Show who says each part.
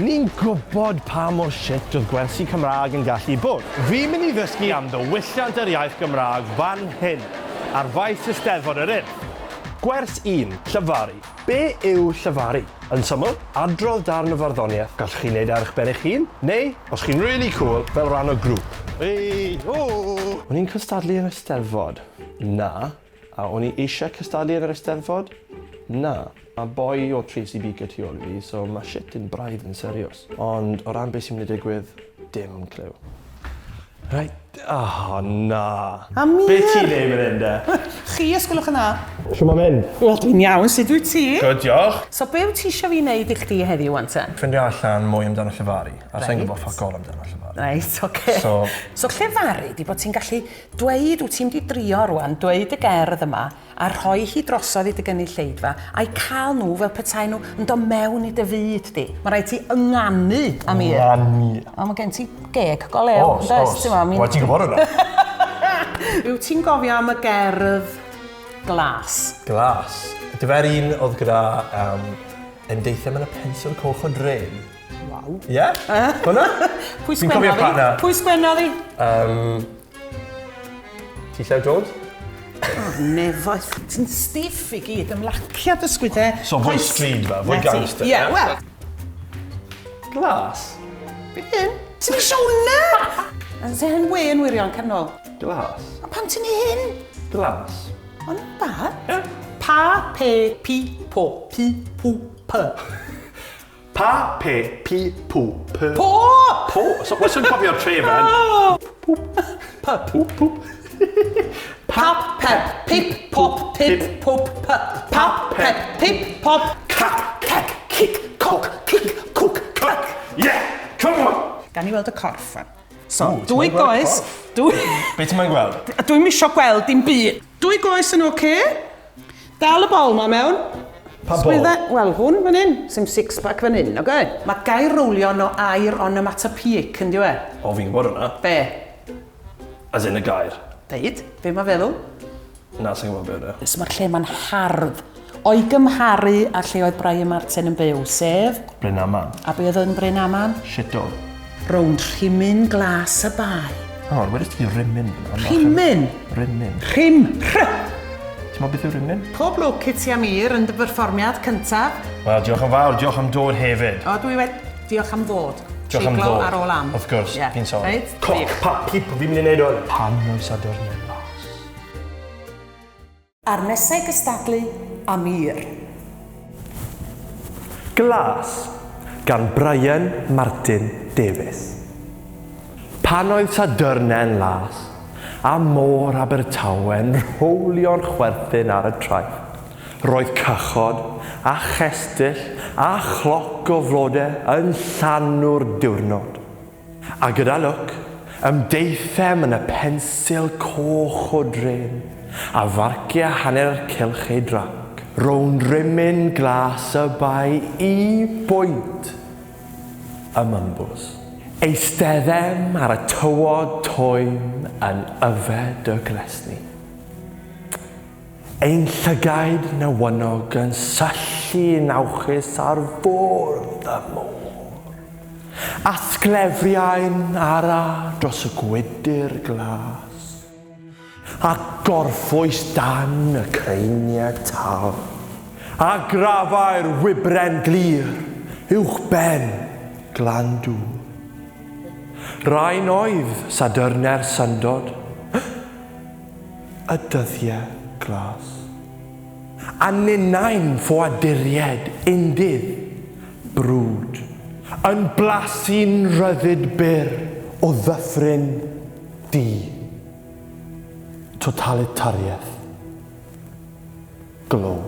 Speaker 1: Ni'n gwybod pa mor shit oedd gwersi Cymraeg yn gallu bod. Fi'n mynd i ddysgu am ddiwylliant yr iaith Gymraeg fan hyn, ar faes Eisteddfod yr Urdd. Gwers 1. Llefaru. Be yw llefaru? Yn syml, adrodd darn o farddoniaeth. Gallwch chi wneud ar eich ben eich hun, neu, os chi'n really cool, fel rhan o grŵp. O'n i'n cystadlu yn Eisteddfod? Na. A o'n i eisiau cystadlu yn yr Eisteddfod? Na. Mae boi o Tracy Beaker tu ôl fi, so mae shit yn braidd yn serios. Ond o ran beth sy'n mynd i digwydd, dim clyw. Right. Na.
Speaker 2: Amir!
Speaker 1: Be ti'n neud fan hyn de?
Speaker 2: Chi ysgolwch yna?
Speaker 1: Lle mae'n mynd?
Speaker 2: Wel, dwi'n iawn, sut wyt ti?
Speaker 1: Good, diolch.
Speaker 2: So, be wyt ti eisiau fi wneud i chdi heddiw, wan te?
Speaker 1: Ffindio allan mwy amdano llefaru, a sa'n gwybod ffac ol amdano llefaru.
Speaker 2: Reit, oce. So, llefaru, di bod ti'n gallu dweud, wyt ti'n mynd i drio rwan, dweud y gerdd yma, a rhoi hi drosodd i dy gynulleidfa, a'i cael nhw fel petai nhw yn dod mewn i dy fyd di. Mae rhaid ti ynganu, Amir.
Speaker 1: Ynganu.
Speaker 2: O, mae gen ti geg go lew.
Speaker 1: Os. Wel, ti'n gwybod hwnna?
Speaker 2: Yw ti'n gofio am y gerdd glas?
Speaker 1: Glas. Dyfer un oedd gyda endeithau mewn y pensil coch o dren.
Speaker 2: Waw.
Speaker 1: Ie? Hwna?
Speaker 2: Pwy
Speaker 1: Fi'n cofio
Speaker 2: sgwennodd
Speaker 1: partner.
Speaker 2: hi? Pwy sgwennodd hi?
Speaker 1: Ti Llew Jones?
Speaker 2: Nefoedd, ti'n stiff i gyd, ymlaciad ysgwydau.
Speaker 1: So fwy sglid fe, fwy gangster.
Speaker 2: Ie, wel.
Speaker 1: Glas.
Speaker 2: Beth hyn? Ti'n eisiau hwnna? Yn hyn wein wirion, canol.
Speaker 1: Glas.
Speaker 2: A pan ti'n ei hyn?
Speaker 1: Glas.
Speaker 2: Ond bad?
Speaker 1: Ie.
Speaker 2: Pa, pe, pi, po, pi, pw, p.
Speaker 1: Pa, pe, pi, pw, p.
Speaker 2: Po!
Speaker 1: Po? So, wel, sy'n cofio'r trefen?
Speaker 2: P. P. Pap, pep, pip, pop, pip, pop, pap, pep, pip, pop,
Speaker 1: Cac, cac, cic, coc, cic, cwc, cac. Yeah! Come on!
Speaker 2: Gan i weld y corff fan. So,
Speaker 1: Ww,
Speaker 2: dwy
Speaker 1: ti'n gweld
Speaker 2: goes,
Speaker 1: corff? Be ti'n mynd gweld?
Speaker 2: Dwi'n misio gweld dim byd. Dwy goes yn oce. Dal y bol ma mewn.
Speaker 1: Pa bol?
Speaker 2: Wel, hwn fan hyn. Sim six-pack fan hyn, oce? Mae gair rowlio o air onomatopoeic yn diwe.
Speaker 1: O, fi'n gwybod hwnna.
Speaker 2: Be?
Speaker 1: As in y gair.
Speaker 2: Deud, be mae feddwl?
Speaker 1: Na, sy'n gwybod beth yna.
Speaker 2: So mae'r lle mae'n hardd. O'i gymharu a lle oedd Brian Martin yn byw, sef?
Speaker 1: Bryn Aman.
Speaker 2: A be oedd yn Bryn Aman?
Speaker 1: Shit o.
Speaker 2: Rownd rhymyn glas y bai.
Speaker 1: O, wedys ti rymyn.
Speaker 2: Rhymyn?
Speaker 1: Rymyn.
Speaker 2: Rhym, rhy.
Speaker 1: Ti'n meddwl beth yw rymyn?
Speaker 2: Pob lwc i ti Amir yn dy berfformiad cyntaf.
Speaker 1: Wel, diolch yn fawr, diolch am dod hefyd.
Speaker 2: O, dwi wedi, diolch am ddod.
Speaker 1: Diolch am
Speaker 2: Treiglo
Speaker 1: ddod.
Speaker 2: ar ôl am.
Speaker 1: Wrth gwrs,
Speaker 2: Ie.
Speaker 1: fi'n sôn.
Speaker 2: Reit?
Speaker 1: Coc, pap, pip, fi'n mynd i wneud hwn. Pan oes adornau las.
Speaker 2: Ar nesau gystadlu, Amir.
Speaker 1: Glas, gan Brian Martin Davies. Pan oedd Sadwrnau'n las, a môr Abertawe'n rhowlio'n chwerthin ar y traeth, roedd cychod, a chestyll, a chloc o flodau yn llanw'r diwrnod. A gyda lwc, ymdeithem yn y pensil coch o dren, a farciau hanner cylch ei drac, rown rymyn glas y bai i bwynt y mymbws. Eisteddem ar y tywod toem yn yfed y glesni. Ein llygaid newynog yn syllu'n awchus ar fwrdd y môr. Asglefriau'n ara dros y gwydr glas. A gorffwys dan y creiniau tal. A grafau'r wybren glir uwch ben glandw. Rhain oedd Sadwrnau'r syndod, y dyddiau glas. A ninnau'n ffoaduried undydd brwd, yn blasu'n ryddid byr o ddyffryn di. Totalitariaeth. Glow.